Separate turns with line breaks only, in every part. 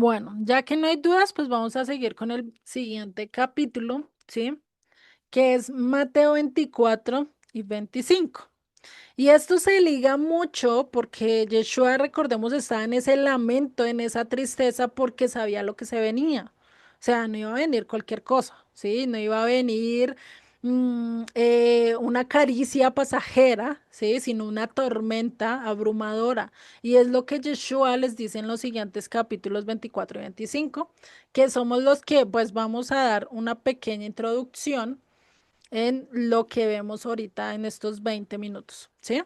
Bueno, ya que no hay dudas, pues vamos a seguir con el siguiente capítulo, ¿sí? Que es Mateo 24 y 25. Y esto se liga mucho porque Yeshua, recordemos, estaba en ese lamento, en esa tristeza, porque sabía lo que se venía. O sea, no iba a venir cualquier cosa, ¿sí? No iba a venir una caricia pasajera, ¿sí? Sino una tormenta abrumadora. Y es lo que Yeshua les dice en los siguientes capítulos 24 y 25, que somos los que pues vamos a dar una pequeña introducción en lo que vemos ahorita en estos 20 minutos, ¿sí?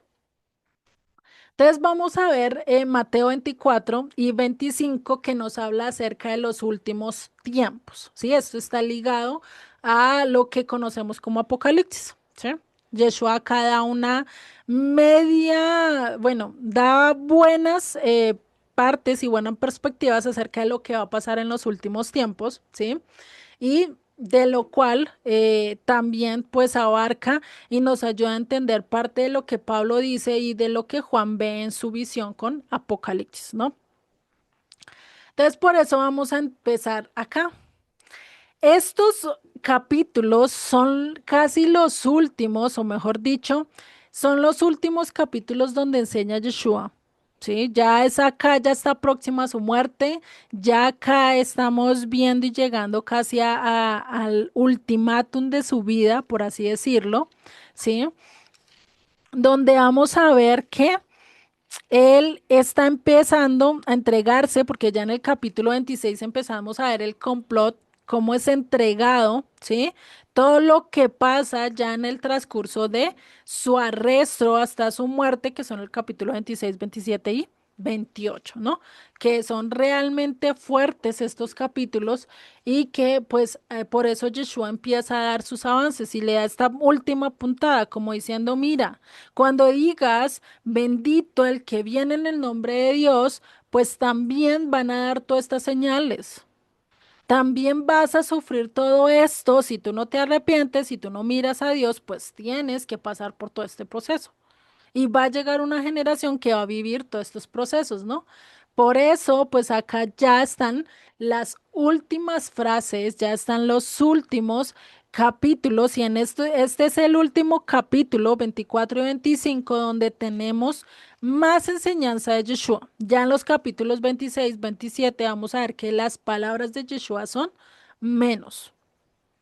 Entonces vamos a ver Mateo 24 y 25 que nos habla acerca de los últimos tiempos, ¿sí? Esto está ligado a lo que conocemos como Apocalipsis, ¿sí? Yeshua acá da una media, bueno, da buenas partes y buenas perspectivas acerca de lo que va a pasar en los últimos tiempos, ¿sí? Y de lo cual también pues abarca y nos ayuda a entender parte de lo que Pablo dice y de lo que Juan ve en su visión con Apocalipsis, ¿no? Entonces por eso vamos a empezar acá. Estos capítulos son casi los últimos, o mejor dicho, son los últimos capítulos donde enseña Yeshua. Sí, ya es acá, ya está próxima a su muerte, ya acá estamos viendo y llegando casi al ultimátum de su vida, por así decirlo, ¿sí? Donde vamos a ver que él está empezando a entregarse, porque ya en el capítulo 26 empezamos a ver el complot, cómo es entregado, ¿sí? Todo lo que pasa ya en el transcurso de su arresto hasta su muerte, que son el capítulo 26, 27 y 28, ¿no? Que son realmente fuertes estos capítulos y que pues por eso Yeshua empieza a dar sus avances y le da esta última puntada como diciendo, mira, cuando digas bendito el que viene en el nombre de Dios, pues también van a dar todas estas señales. También vas a sufrir todo esto si tú no te arrepientes, si tú no miras a Dios, pues tienes que pasar por todo este proceso. Y va a llegar una generación que va a vivir todos estos procesos, ¿no? Por eso, pues acá ya están las últimas frases, ya están los últimos capítulos y en este es el último capítulo 24 y 25 donde tenemos más enseñanza de Yeshua. Ya en los capítulos 26, 27 vamos a ver que las palabras de Yeshua son menos.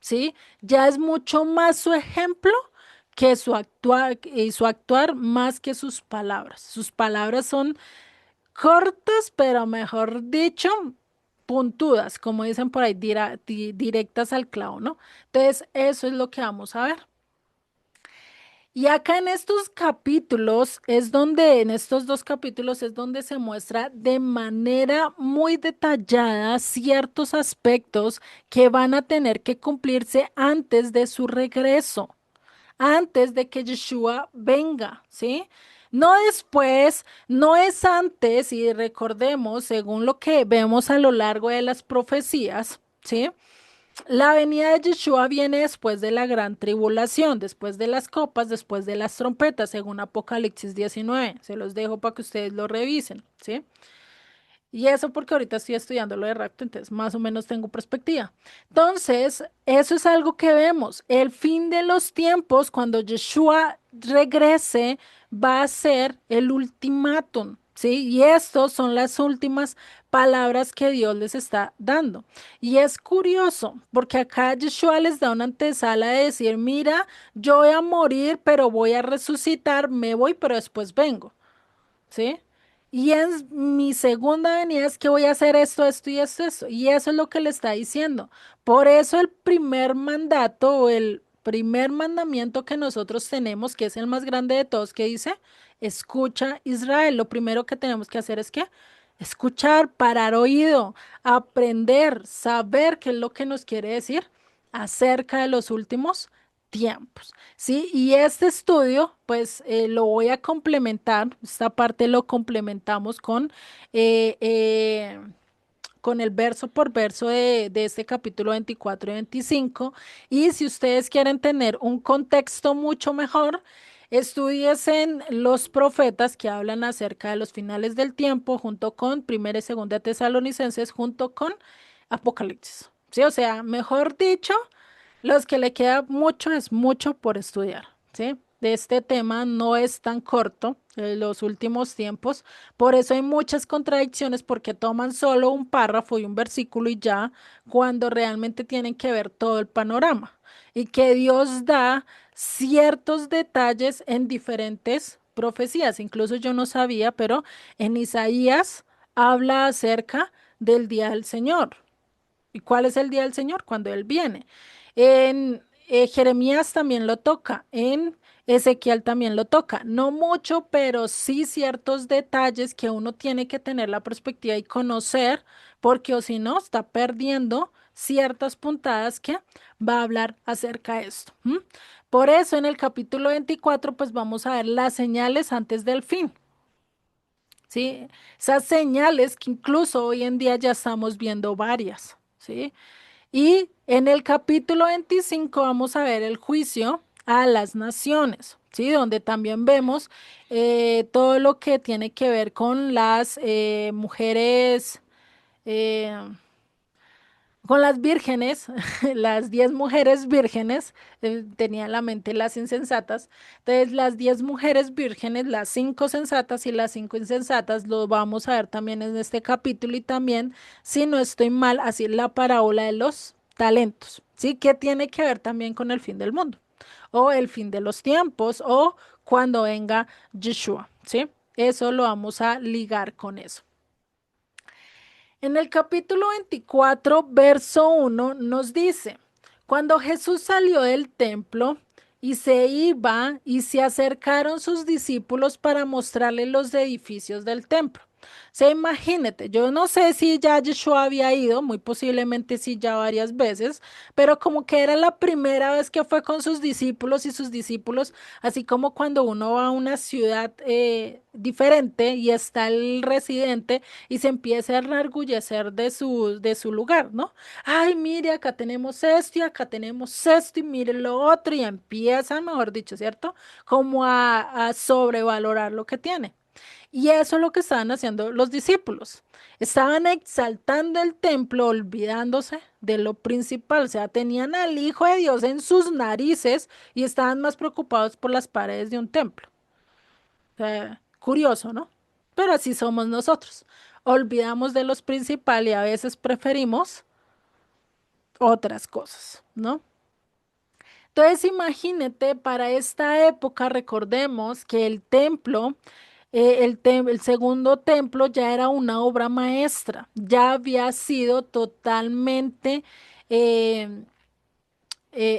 ¿Sí? Ya es mucho más su ejemplo que su actuar y su actuar más que sus palabras. Sus palabras son cortas, pero mejor dicho, puntudas, como dicen por ahí, directas al clavo, ¿no? Entonces, eso es lo que vamos a ver. Y acá en estos capítulos es donde, en estos dos capítulos es donde se muestra de manera muy detallada ciertos aspectos que van a tener que cumplirse antes de su regreso, antes de que Yeshua venga, ¿sí? No después, no es antes, y recordemos, según lo que vemos a lo largo de las profecías, ¿sí? La venida de Yeshua viene después de la gran tribulación, después de las copas, después de las trompetas, según Apocalipsis 19. Se los dejo para que ustedes lo revisen, ¿sí? Y eso porque ahorita estoy estudiando lo de rapto, entonces más o menos tengo perspectiva. Entonces, eso es algo que vemos. El fin de los tiempos, cuando Yeshua regrese, va a ser el ultimátum, ¿sí? Y estas son las últimas palabras que Dios les está dando. Y es curioso, porque acá Yeshua les da una antesala de decir, mira, yo voy a morir, pero voy a resucitar, me voy, pero después vengo. ¿Sí? Y en mi segunda venida es que voy a hacer esto, esto y esto, esto. Y eso es lo que le está diciendo. Por eso el primer mandato o el primer mandamiento que nosotros tenemos, que es el más grande de todos, que dice, escucha Israel. Lo primero que tenemos que hacer es que escuchar, parar oído, aprender, saber qué es lo que nos quiere decir acerca de los últimos tiempos. Sí, y este estudio, pues lo voy a complementar, esta parte lo complementamos eh, eh, con el verso por verso de este capítulo 24 y 25. Y si ustedes quieren tener un contexto mucho mejor, Estudies en los profetas que hablan acerca de los finales del tiempo, junto con Primera y Segunda Tesalonicenses, junto con Apocalipsis. Sí, o sea, mejor dicho, los que le queda mucho es mucho por estudiar, ¿sí? De este tema no es tan corto en los últimos tiempos, por eso hay muchas contradicciones porque toman solo un párrafo y un versículo y ya, cuando realmente tienen que ver todo el panorama y que Dios da ciertos detalles en diferentes profecías. Incluso yo no sabía, pero en Isaías habla acerca del día del Señor. ¿Y cuál es el día del Señor? Cuando Él viene. En Jeremías también lo toca, en Ezequiel también lo toca. No mucho, pero sí ciertos detalles que uno tiene que tener la perspectiva y conocer, porque o si no, está perdiendo ciertas puntadas que va a hablar acerca de esto. ¿M? Por eso en el capítulo 24, pues vamos a ver las señales antes del fin. ¿Sí? Esas señales que incluso hoy en día ya estamos viendo varias, ¿sí? Y en el capítulo 25 vamos a ver el juicio a las naciones, ¿sí? Donde también vemos todo lo que tiene que ver con las mujeres, eh, con las vírgenes, las 10 mujeres vírgenes, tenía en la mente las insensatas. Entonces, las 10 mujeres vírgenes, las 5 sensatas y las 5 insensatas, lo vamos a ver también en este capítulo y también, si no estoy mal, así la parábola de los talentos, ¿sí? Que tiene que ver también con el fin del mundo, o el fin de los tiempos, o cuando venga Yeshua, ¿sí? Eso lo vamos a ligar con eso. En el capítulo 24, verso 1, nos dice, cuando Jesús salió del templo y se iba y se acercaron sus discípulos para mostrarle los edificios del templo. O sea, imagínate, yo no sé si ya Yeshua había ido, muy posiblemente sí ya varias veces, pero como que era la primera vez que fue con sus discípulos y sus discípulos, así como cuando uno va a una ciudad diferente y está el residente y se empieza a enorgullecer de su lugar, ¿no? Ay, mire, acá tenemos esto y acá tenemos esto y mire lo otro y empieza, mejor dicho, ¿cierto? Como a sobrevalorar lo que tiene. Y eso es lo que estaban haciendo los discípulos. Estaban exaltando el templo, olvidándose de lo principal. O sea, tenían al Hijo de Dios en sus narices y estaban más preocupados por las paredes de un templo. O sea, curioso, ¿no? Pero así somos nosotros. Olvidamos de los principales y a veces preferimos otras cosas, ¿no? Entonces, imagínate, para esta época, recordemos que el templo, el segundo templo ya era una obra maestra, ya había sido totalmente eh,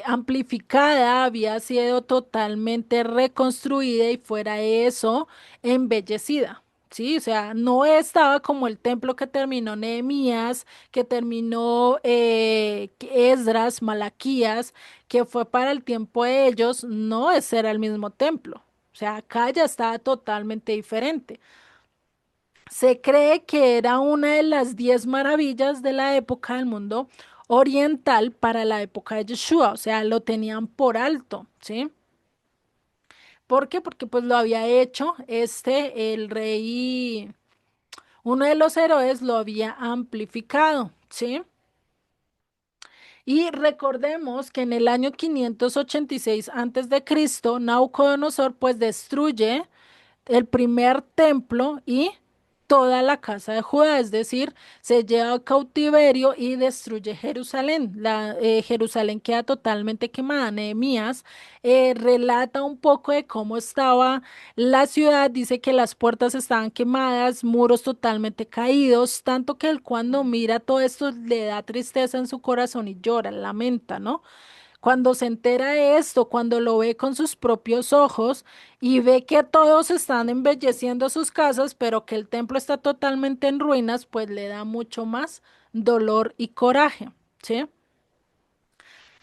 amplificada, había sido totalmente reconstruida y fuera de eso, embellecida. Sí, o sea, no estaba como el templo que terminó Nehemías, que terminó Esdras, Malaquías, que fue para el tiempo de ellos, no, ese era el mismo templo. O sea, acá ya estaba totalmente diferente. Se cree que era una de las 10 maravillas de la época del mundo oriental para la época de Yeshua, o sea, lo tenían por alto, ¿sí? ¿Por qué? Porque pues lo había hecho el rey, uno de los héroes lo había amplificado, ¿sí? Y recordemos que en el año 586 antes de Cristo, Nabucodonosor pues destruye el primer templo y toda la casa de Judá, es decir, se lleva a cautiverio y destruye Jerusalén. Jerusalén queda totalmente quemada. Nehemías relata un poco de cómo estaba la ciudad, dice que las puertas estaban quemadas, muros totalmente caídos, tanto que él cuando mira todo esto le da tristeza en su corazón y llora, lamenta, ¿no? Cuando se entera de esto, cuando lo ve con sus propios ojos y ve que todos están embelleciendo sus casas, pero que el templo está totalmente en ruinas, pues le da mucho más dolor y coraje, ¿sí?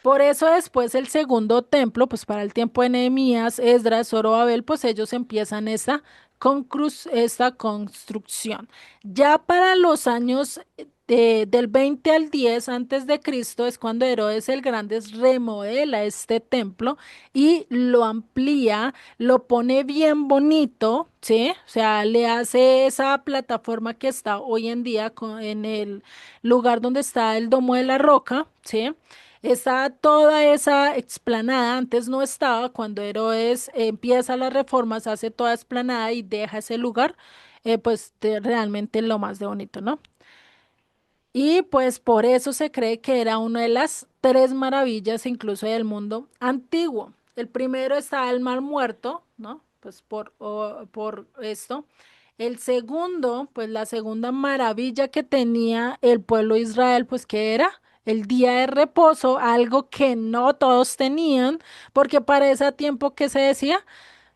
Por eso después el segundo templo, pues para el tiempo de Nehemías, Esdras, Zorobabel, pues ellos empiezan esta construcción. Ya para los años del 20 al 10 antes de Cristo es cuando Herodes el Grande remodela este templo y lo amplía, lo pone bien bonito, ¿sí? O sea, le hace esa plataforma que está hoy en día en el lugar donde está el Domo de la Roca, ¿sí? Está toda esa explanada, antes no estaba, cuando Herodes empieza las reformas, hace toda explanada y deja ese lugar, pues realmente lo más de bonito, ¿no? Y pues por eso se cree que era una de las tres maravillas incluso del mundo antiguo. El primero está el Mar Muerto, ¿no? Pues por esto. El segundo, pues la segunda maravilla que tenía el pueblo de Israel, pues que era el día de reposo, algo que no todos tenían, porque para ese tiempo que se decía,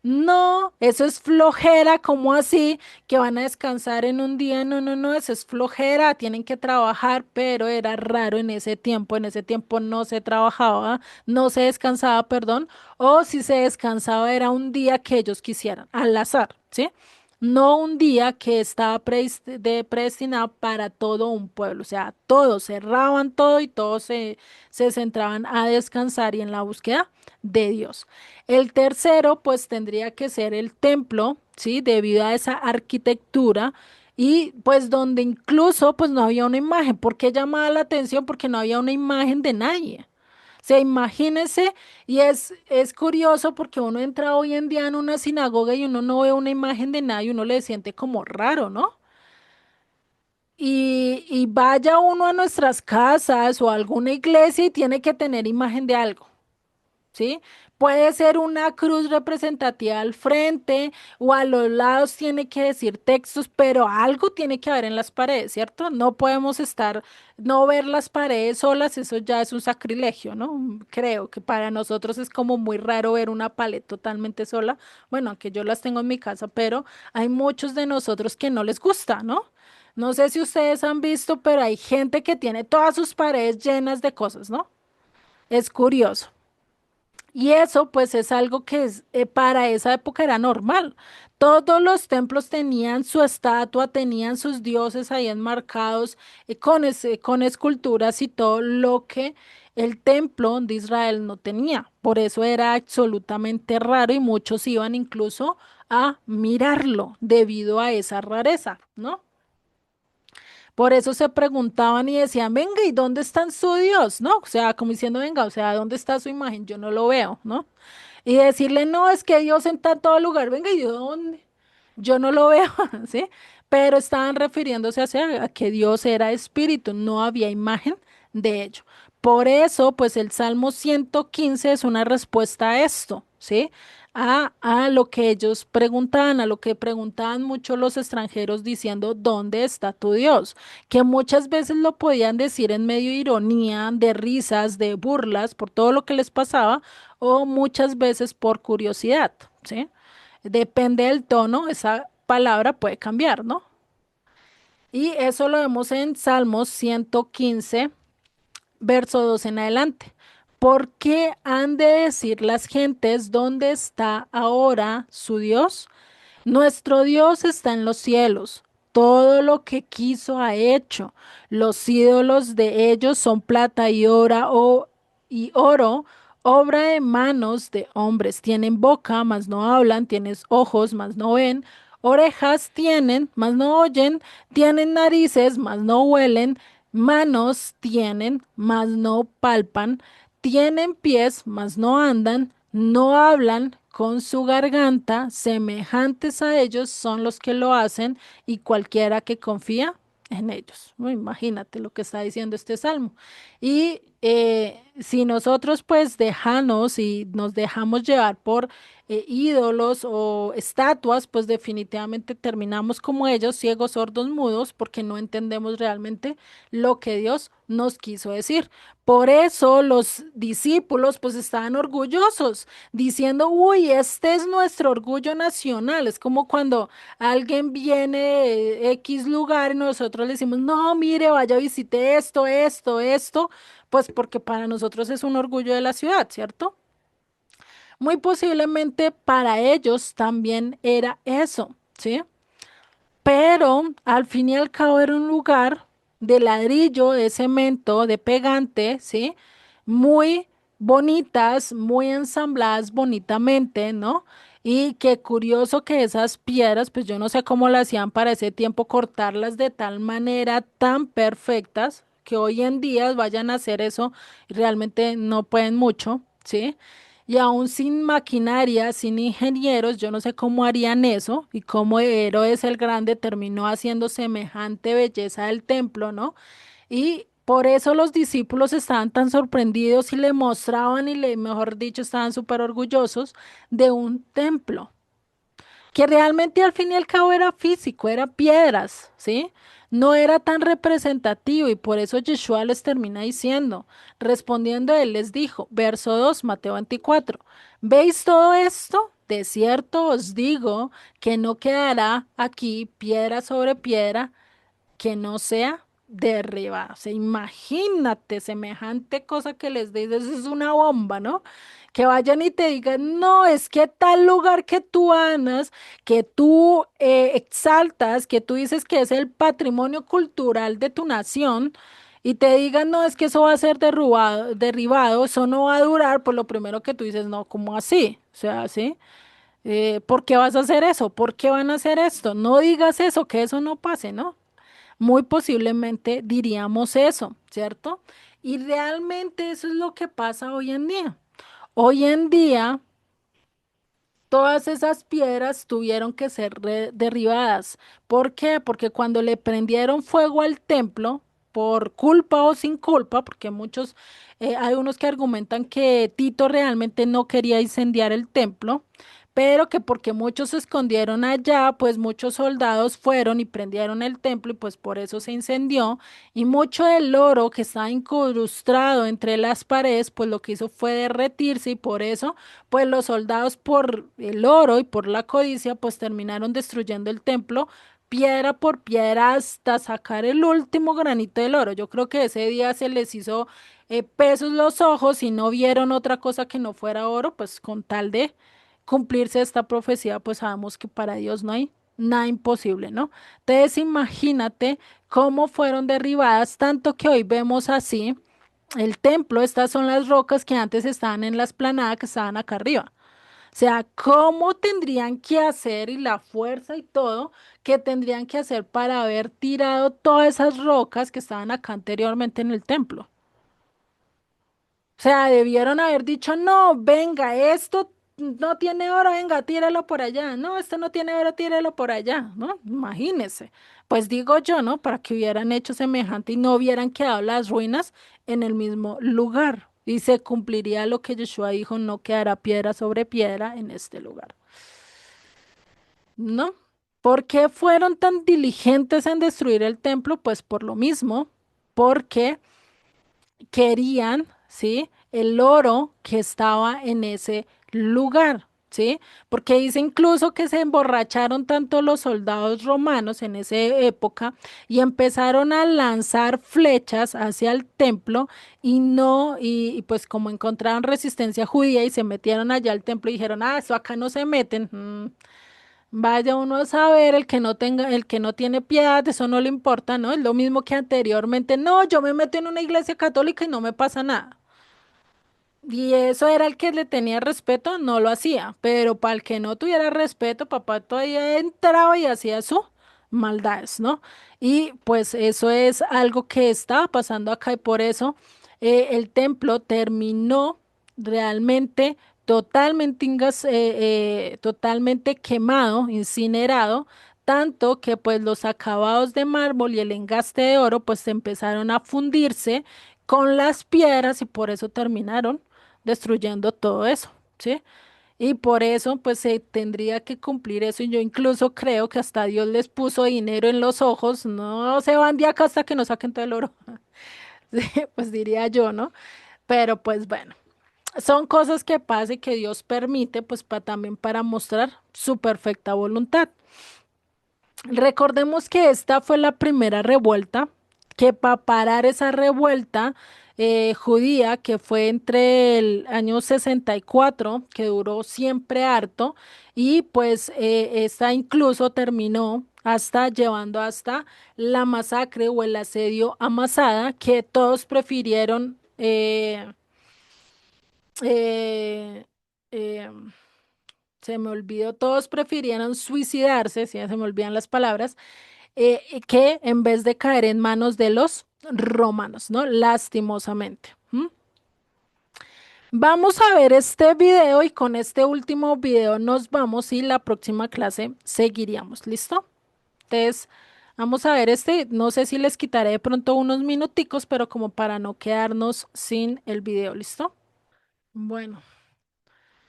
no, eso es flojera, ¿cómo así? Que van a descansar en un día. No, no, no, eso es flojera, tienen que trabajar, pero era raro en ese tiempo no se trabajaba, no se descansaba, perdón, o si se descansaba era un día que ellos quisieran, al azar, ¿sí? No un día que estaba predestinado para todo un pueblo, o sea, todos cerraban todo y todos se centraban a descansar y en la búsqueda de Dios. El tercero, pues tendría que ser el templo, ¿sí? Debido a esa arquitectura y pues donde incluso pues no había una imagen. ¿Por qué llamaba la atención? Porque no había una imagen de nadie. O sea, imagínense, y es curioso porque uno entra hoy en día en una sinagoga y uno no ve una imagen de nadie, uno le siente como raro, ¿no? Y vaya uno a nuestras casas o a alguna iglesia y tiene que tener imagen de algo. ¿Sí? Puede ser una cruz representativa al frente o a los lados tiene que decir textos, pero algo tiene que haber en las paredes, ¿cierto? No podemos no ver las paredes solas, eso ya es un sacrilegio, ¿no? Creo que para nosotros es como muy raro ver una pared totalmente sola. Bueno, aunque yo las tengo en mi casa, pero hay muchos de nosotros que no les gusta, ¿no? No sé si ustedes han visto, pero hay gente que tiene todas sus paredes llenas de cosas, ¿no? Es curioso. Y eso pues es algo que para esa época era normal. Todos los templos tenían su estatua, tenían sus dioses ahí enmarcados con esculturas y todo lo que el templo de Israel no tenía. Por eso era absolutamente raro y muchos iban incluso a mirarlo debido a esa rareza, ¿no? Por eso se preguntaban y decían, venga, ¿y dónde está su Dios? ¿No? O sea, como diciendo, venga, o sea, ¿dónde está su imagen? Yo no lo veo, ¿no? Y decirle, no, es que Dios está en todo lugar, venga, ¿y de dónde? Yo no lo veo, ¿sí? Pero estaban refiriéndose a que Dios era espíritu, no había imagen de ello. Por eso, pues el Salmo 115 es una respuesta a esto, ¿sí? A lo que ellos preguntaban, a lo que preguntaban mucho los extranjeros diciendo, ¿dónde está tu Dios? Que muchas veces lo podían decir en medio de ironía, de risas, de burlas, por todo lo que les pasaba, o muchas veces por curiosidad, ¿sí? Depende del tono, esa palabra puede cambiar, ¿no? Y eso lo vemos en Salmos 115, verso 2 en adelante. ¿Por qué han de decir las gentes dónde está ahora su Dios? Nuestro Dios está en los cielos. Todo lo que quiso ha hecho. Los ídolos de ellos son plata y oro, obra de manos de hombres. Tienen boca, mas no hablan. Tienen ojos, mas no ven. Orejas tienen, mas no oyen. Tienen narices, mas no huelen. Manos tienen, mas no palpan. Tienen pies, mas no andan, no hablan con su garganta, semejantes a ellos son los que lo hacen y cualquiera que confía en ellos. Imagínate lo que está diciendo este salmo. Y si nosotros pues dejamos y nos dejamos llevar por ídolos o estatuas, pues definitivamente terminamos como ellos, ciegos, sordos, mudos, porque no entendemos realmente lo que Dios nos quiso decir. Por eso los discípulos pues estaban orgullosos, diciendo, uy, este es nuestro orgullo nacional. Es como cuando alguien viene de X lugar y nosotros le decimos, no, mire, vaya, visite esto, pues porque para nosotros es un orgullo de la ciudad, ¿cierto? Muy posiblemente para ellos también era eso, ¿sí? Pero al fin y al cabo era un lugar de ladrillo, de cemento, de pegante, ¿sí? Muy bonitas, muy ensambladas bonitamente, ¿no? Y qué curioso que esas piedras, pues yo no sé cómo lo hacían para ese tiempo, cortarlas de tal manera tan perfectas que hoy en día vayan a hacer eso y realmente no pueden mucho, ¿sí? Y aún sin maquinaria, sin ingenieros, yo no sé cómo harían eso y cómo Herodes el Grande terminó haciendo semejante belleza del templo, ¿no? Y por eso los discípulos estaban tan sorprendidos y le mostraban y le, mejor dicho, estaban súper orgullosos de un templo que realmente al fin y al cabo era físico, era piedras, ¿sí? No era tan representativo y por eso Yeshua les termina diciendo, respondiendo él les dijo, verso 2, Mateo 24, ¿veis todo esto? De cierto os digo que no quedará aquí piedra sobre piedra que no sea derribada. O sea, imagínate semejante cosa que les dices, es una bomba, ¿no? Que vayan y te digan, no, es que tal lugar que tú amas, que tú exaltas, que tú dices que es el patrimonio cultural de tu nación, y te digan, no, es que eso va a ser derribado, eso no va a durar, pues lo primero que tú dices, no, ¿cómo así? O sea, ¿sí? ¿Por qué vas a hacer eso? ¿Por qué van a hacer esto? No digas eso, que eso no pase, ¿no? Muy posiblemente diríamos eso, ¿cierto? Y realmente eso es lo que pasa hoy en día. Hoy en día, todas esas piedras tuvieron que ser derribadas. ¿Por qué? Porque cuando le prendieron fuego al templo, por culpa o sin culpa, porque muchos, hay unos que argumentan que Tito realmente no quería incendiar el templo, pero que porque muchos se escondieron allá, pues muchos soldados fueron y prendieron el templo y pues por eso se incendió. Y mucho del oro que estaba incrustado entre las paredes, pues lo que hizo fue derretirse y por eso pues los soldados por el oro y por la codicia, pues terminaron destruyendo el templo piedra por piedra hasta sacar el último granito del oro. Yo creo que ese día se les hizo pesos los ojos y no vieron otra cosa que no fuera oro, pues con tal de cumplirse esta profecía, pues sabemos que para Dios no hay nada imposible, ¿no? Entonces imagínate cómo fueron derribadas, tanto que hoy vemos así el templo, estas son las rocas que antes estaban en la esplanada que estaban acá arriba. O sea, ¿cómo tendrían que hacer y la fuerza y todo que tendrían que hacer para haber tirado todas esas rocas que estaban acá anteriormente en el templo? O sea, debieron haber dicho, no, venga, esto no tiene oro, venga, tíralo por allá. No, esto no tiene oro, tíralo por allá, ¿no? Imagínese. Pues digo yo, ¿no? Para que hubieran hecho semejante y no hubieran quedado las ruinas en el mismo lugar. Y se cumpliría lo que Yeshua dijo, no quedará piedra sobre piedra en este lugar. ¿No? ¿Por qué fueron tan diligentes en destruir el templo? Pues por lo mismo, porque querían, ¿sí? El oro que estaba en ese lugar, ¿sí? Porque dice incluso que se emborracharon tanto los soldados romanos en esa época y empezaron a lanzar flechas hacia el templo y no, y pues como encontraron resistencia judía y se metieron allá al templo y dijeron, ah, eso acá no se meten. Vaya uno a saber, el que no tenga, el que no tiene piedad, eso no le importa, ¿no? Es lo mismo que anteriormente, no, yo me meto en una iglesia católica y no me pasa nada. Y eso era el que le tenía respeto, no lo hacía, pero para el que no tuviera respeto, papá todavía entraba y hacía su maldades, ¿no? Y pues eso es algo que estaba pasando acá y por eso el templo terminó realmente totalmente, totalmente quemado, incinerado, tanto que pues los acabados de mármol y el engaste de oro pues empezaron a fundirse con las piedras y por eso terminaron destruyendo todo eso, ¿sí? Y por eso, pues se tendría que cumplir eso. Y yo incluso creo que hasta Dios les puso dinero en los ojos. No se van de acá hasta que no saquen todo el oro. Sí, pues diría yo, ¿no? Pero pues bueno, son cosas que pasa y que Dios permite, pues también para mostrar su perfecta voluntad. Recordemos que esta fue la primera revuelta, que para parar esa revuelta judía, que fue entre el año 64, que duró siempre harto, y pues esta incluso terminó hasta llevando hasta la masacre o el asedio a Masada, que todos prefirieron eh, eh, se me olvidó, todos prefirieron suicidarse, si ya se me olvidan las palabras, que en vez de caer en manos de los romanos, ¿no? Lastimosamente. ¿M? Vamos a ver este video y con este último video nos vamos y la próxima clase seguiríamos, ¿listo? Entonces, vamos a ver este, no sé si les quitaré de pronto unos minuticos, pero como para no quedarnos sin el video, ¿listo? Bueno.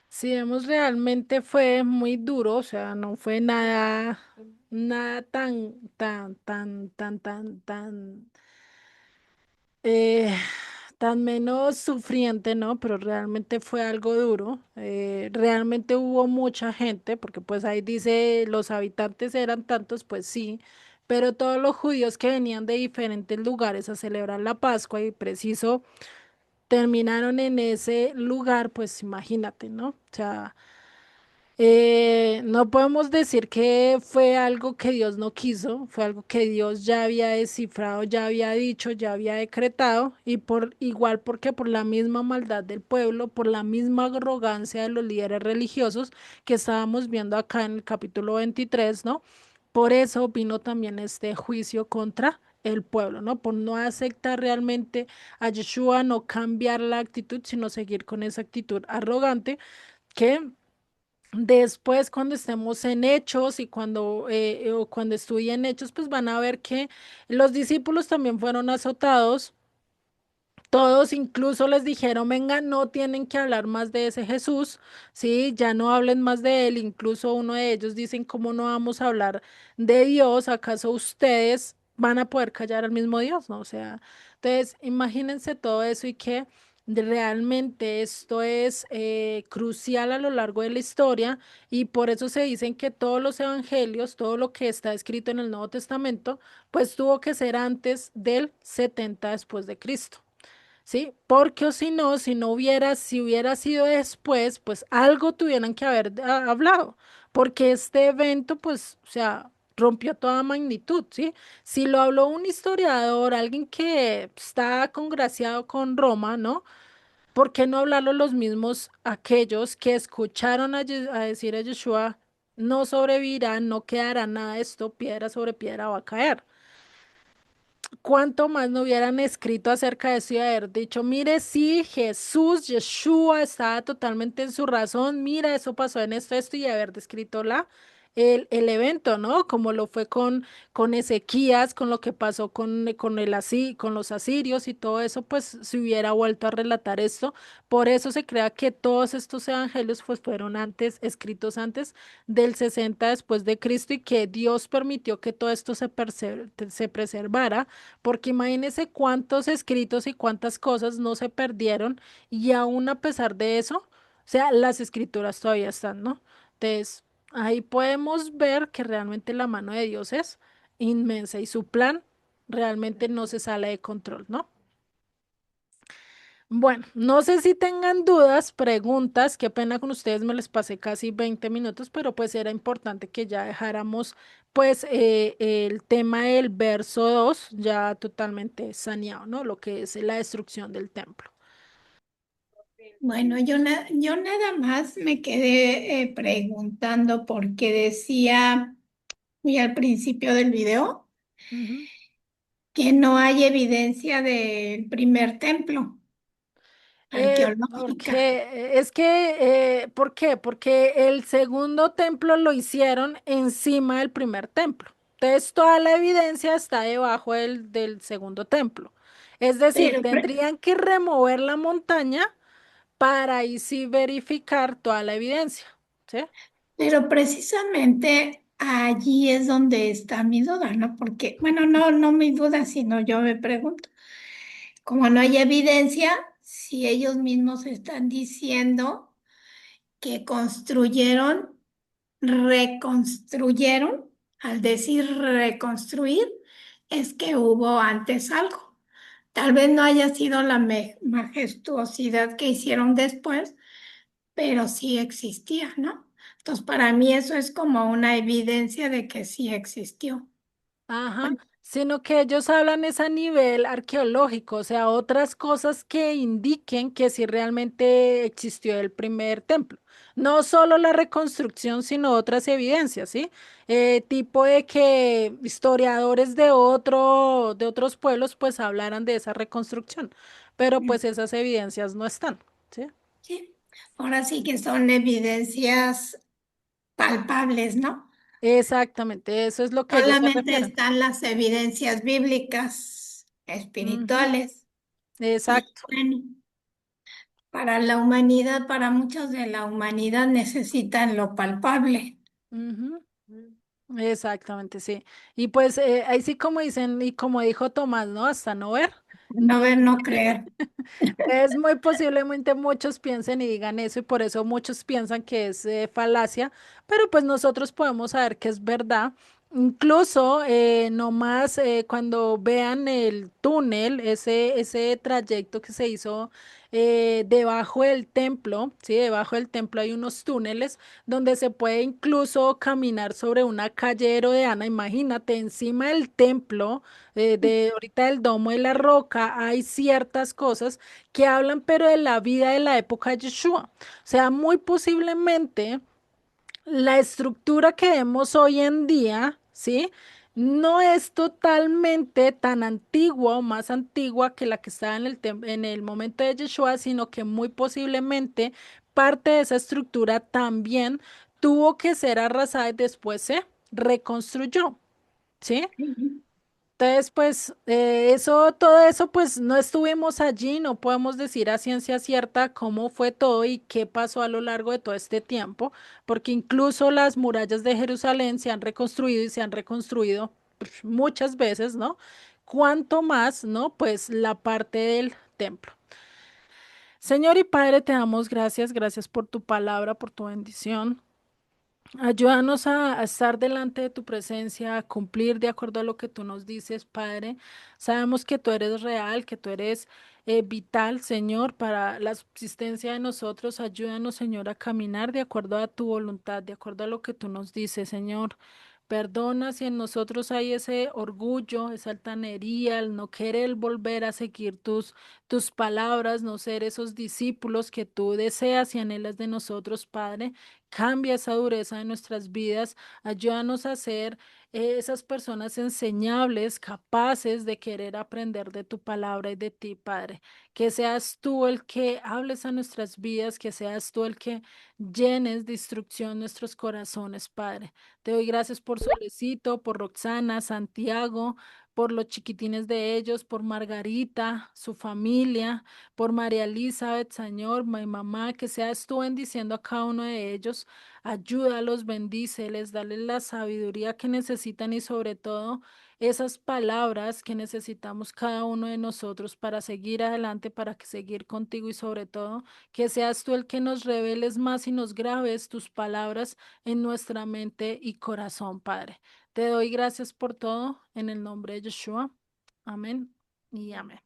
Si vemos realmente fue muy duro, o sea, no fue nada, nada tan, eh, tan menos sufriente, ¿no? Pero realmente fue algo duro. Realmente hubo mucha gente, porque pues ahí dice los habitantes eran tantos, pues sí, pero todos los judíos que venían de diferentes lugares a celebrar la Pascua y preciso terminaron en ese lugar, pues imagínate, ¿no? O sea... no podemos decir que fue algo que Dios no quiso, fue algo que Dios ya había descifrado, ya había dicho, ya había decretado, y por igual porque por la misma maldad del pueblo, por la misma arrogancia de los líderes religiosos que estábamos viendo acá en el capítulo 23, ¿no? Por eso vino también este juicio contra el pueblo, ¿no? Por no aceptar realmente a Yeshua, no cambiar la actitud, sino seguir con esa actitud arrogante que después, cuando estemos en Hechos y o cuando estudien Hechos, pues van a ver que los discípulos también fueron azotados. Todos incluso les dijeron, venga, no tienen que hablar más de ese Jesús, sí, ya no hablen más de él. Incluso uno de ellos dicen, ¿cómo no vamos a hablar de Dios? ¿Acaso ustedes van a poder callar al mismo Dios? ¿No? O sea, entonces imagínense todo eso y que realmente esto es crucial a lo largo de la historia y por eso se dicen que todos los evangelios, todo lo que está escrito en el Nuevo Testamento, pues tuvo que ser antes del 70 después de Cristo. ¿Sí? Porque o si no hubiera, si hubiera sido después, pues algo tuvieran que haber hablado, porque este evento, pues, o sea, rompió toda magnitud, ¿sí? Si lo habló un historiador, alguien que está congraciado con Roma, ¿no? ¿Por qué no hablarlo los mismos aquellos que escucharon a decir a Yeshua, no sobrevivirán, no quedará nada de esto, piedra sobre piedra va a caer? Cuánto más no hubieran escrito acerca de eso y haber dicho, mire, sí, Jesús, Yeshua estaba totalmente en su razón, mira, eso pasó en esto, y haber descrito el evento, ¿no? Como lo fue con Ezequías, con lo que pasó con los asirios y todo eso, pues se hubiera vuelto a relatar esto. Por eso se crea que todos estos evangelios pues fueron antes, escritos antes del 60 después de Cristo y que Dios permitió que todo esto se preservara porque imagínense cuántos escritos y cuántas cosas no se perdieron y aún a pesar de eso, o sea, las escrituras todavía están, ¿no? Entonces, ahí podemos ver que realmente la mano de Dios es inmensa y su plan realmente no se sale de control, ¿no? Bueno, no sé si tengan dudas, preguntas, qué pena con ustedes, me les pasé casi 20 minutos, pero pues era importante que ya dejáramos pues el tema del verso 2 ya totalmente saneado, ¿no? Lo que es la destrucción del templo.
Bueno, yo nada más me quedé preguntando porque decía muy al principio del video
Ujú.
que no hay evidencia del primer templo arqueológica.
Porque es que, ¿por qué? Porque el segundo templo lo hicieron encima del primer templo. Entonces, toda la evidencia está debajo del segundo templo. Es decir,
Pero,
tendrían que remover la montaña para ahí sí verificar toda la evidencia. ¿Sí?
pero precisamente allí es donde está mi duda, ¿no? Porque, bueno, no mi duda, sino yo me pregunto, como no hay evidencia, si ellos mismos están diciendo que construyeron, reconstruyeron, al decir reconstruir, es que hubo antes algo. Tal vez no haya sido la majestuosidad que hicieron después, pero sí existía, ¿no? Entonces, para mí eso es como una evidencia de que sí existió.
Ajá,
Bueno,
sino que ellos hablan es a nivel arqueológico, o sea, otras cosas que indiquen que sí realmente existió el primer templo. No solo la reconstrucción, sino otras evidencias, ¿sí? Tipo de que historiadores de otros pueblos, pues hablaran de esa reconstrucción, pero pues esas evidencias no están, ¿sí?
sí. Ahora sí que son evidencias palpables, ¿no?
Exactamente, eso es lo que ellos se
Solamente
refieren.
están las evidencias bíblicas,
Ujú,
espirituales. Y
exacto.
bueno, para la humanidad, para muchos de la humanidad necesitan lo palpable.
Ujú. Exactamente, sí. Y pues ahí sí como dicen y como dijo Tomás, ¿no? Hasta no ver.
No ver, no creer.
Es muy posiblemente muchos piensen y digan eso y por eso muchos piensan que es falacia, pero pues nosotros podemos saber que es verdad. Incluso nomás cuando vean el túnel, ese trayecto que se hizo debajo del templo, ¿sí? Debajo del templo hay unos túneles donde se puede incluso caminar sobre una calle Ana. Imagínate, encima del templo, de ahorita del Domo de la Roca, hay ciertas cosas que hablan pero de la vida de la época de Yeshua. O sea, muy posiblemente la estructura que vemos hoy en día, ¿sí? No es totalmente tan antigua o más antigua que la que estaba en en el momento de Yeshua, sino que muy posiblemente parte de esa estructura también tuvo que ser arrasada y después se reconstruyó, ¿sí? Entonces, pues todo eso, pues no estuvimos allí, no podemos decir a ciencia cierta cómo fue todo y qué pasó a lo largo de todo este tiempo, porque incluso las murallas de Jerusalén se han reconstruido y se han reconstruido pues, muchas veces, ¿no? Cuanto más, ¿no? Pues la parte del templo. Señor y Padre, te damos gracias, gracias por tu palabra, por tu bendición. Ayúdanos a estar delante de tu presencia, a cumplir de acuerdo a lo que tú nos dices, Padre. Sabemos que tú eres real, que tú eres vital, Señor, para la subsistencia de nosotros. Ayúdanos, Señor, a caminar de acuerdo a tu voluntad, de acuerdo a lo que tú nos dices, Señor. Perdona si en nosotros hay ese orgullo, esa altanería, el no querer volver a seguir tus palabras, no ser esos discípulos que tú deseas y anhelas de nosotros, Padre. Cambia esa dureza de nuestras vidas, ayúdanos a ser esas personas enseñables, capaces de querer aprender de tu palabra y de ti, Padre. Que seas tú el que hables a nuestras vidas, que seas tú el que llenes de instrucción nuestros corazones, Padre. Te doy gracias por Solecito, por Roxana, Santiago, por los chiquitines de ellos, por Margarita, su familia, por María Elizabeth, Señor, mi mamá, que seas tú bendiciendo a cada uno de ellos. Ayúdalos, bendíceles, dale la sabiduría que necesitan y sobre todo esas palabras que necesitamos cada uno de nosotros para seguir adelante, para que seguir contigo y sobre todo que seas tú el que nos reveles más y nos grabes tus palabras en nuestra mente y corazón, Padre. Te doy gracias por todo en el nombre de Yeshua. Amén y amén.